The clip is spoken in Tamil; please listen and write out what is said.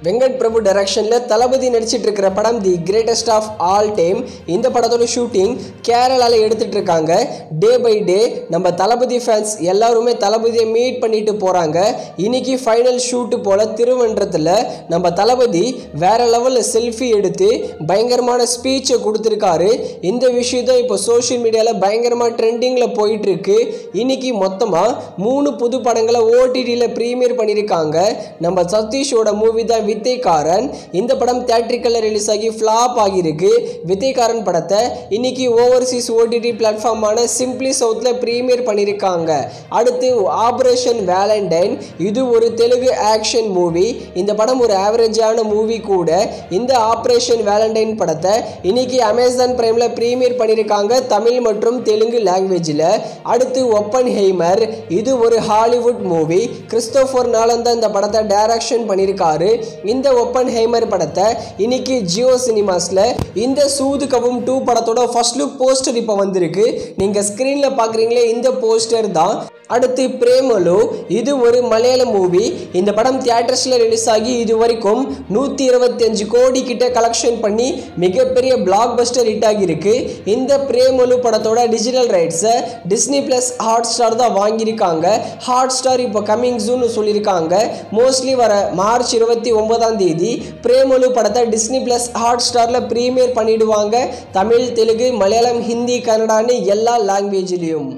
வெங்கட் பிரபு டைரக்ஷன்ல தளபதி நடிச்சிட்டு இருக்கிற படம் the greatest of all time. இந்த படத்தோட ஷூட்டிங் கேரளால எடுத்துட்டு இருக்காங்க. டே பை டே நம்ம தளபதி ஃபேன்ஸ் எல்லாருமே தளபதியை மீட் பண்ணிட்டு போறாங்க. இன்னைக்கு ஃபைனல் ஷூட் போல திருவன்றத்தில் நம்ம தளபதி வேற லெவலில் செல்ஃபி எடுத்து பயங்கரமான ஸ்பீச்சை கொடுத்துருக்காரு. இந்த விஷயத்தை இப்போ சோஷியல் மீடியாவில் பயங்கரமாக ட்ரெண்டிங்கில் போயிட்டு இருக்கு. இன்னைக்கு மொத்தமாக 3 புது படங்களை ஓடிடியில் ப்ரீமியர் பண்ணியிருக்காங்க. நம்ம சதீஷோட மூவி தான் வித்தைக்காரன். இந்த படம் தியேட்டரிக்கல்ல ரிலீஸ் ஆகி ஃப்ளாப் ஆகியிருக்கு. வித்தைக்காரன் படத்தை இன்னைக்கு ஓவர்சீஸ் ஓடிடி பிளாட்ஃபார்மான சிம்பிளி சவுத்ல ப்ரீமியர் பண்ணியிருக்காங்க. அடுத்து ஆபரேஷன் வேலண்டைன், இது ஒரு தெலுங்கு ஆக்ஷன் மூவி. இந்த படம் ஒரு ஆவரேஜான மூவி கூட. இந்த ஆபரேஷன் வேலண்டைன் படத்தை இன்னைக்கு அமேசான் பிரைம்ல ப்ரீமியர் பண்ணியிருக்காங்க தமிழ் மற்றும் தெலுங்கு லாங்குவேஜில். அடுத்து ஒப்பன்ஹெய்மர், இது ஒரு ஹாலிவுட் மூவி. கிறிஸ்டோபர் நாலன் தான் இந்த படத்தை டைரக்ஷன் பண்ணியிருக்காரு. இந்த ஒப்பன்ஹெய்மர் படத்தை இன்னைக்கு ஜியோ சினிமாஸ்ல இந்த சூதுகவும் 2 படத்தோட ஃபர்ஸ்ட் லுக் போஸ்டர் இப்போ வந்திருக்கு. நீங்க ஸ்கிரீன்ல பாக்குறீங்களே இந்த போஸ்டர் தான். அடுத்து பிரேமலு, இது ஒரு மலையாள மூவி. இந்த படம் தியேட்டர்ஸ்ல ரிலீஸ் ஆகி இது வரைக்கும் 125 கோடி கிட்ட கலெக்ஷன் பண்ணி மிகப்பெரிய பிளாக் பஸ்டர் ஹிட் ஆகியிருக்கு. இந்த பிரேமலு படத்தோட டிஜிட்டல் ரைட்ஸை டிஸ்னி பிளஸ் ஹாட் ஸ்டார் தான் வாங்கியிருக்காங்க. ஹாட் ஸ்டார் இப்போ கமிங் சூன் சொல்லியிருக்காங்க. மோஸ்ட்லி வர மார்ச் 29ஆம் தேதி பிரேமலு படத்தை டிஸ்னி பிளஸ் ஹாட் ஸ்டார்ல ப்ரீமியர் பண்ணிடுவாங்க. தமிழ், தெலுங்கு, மலையாளம், ஹிந்தி, கன்னடான்னு எல்லா லாங்குவேஜ்லையும்.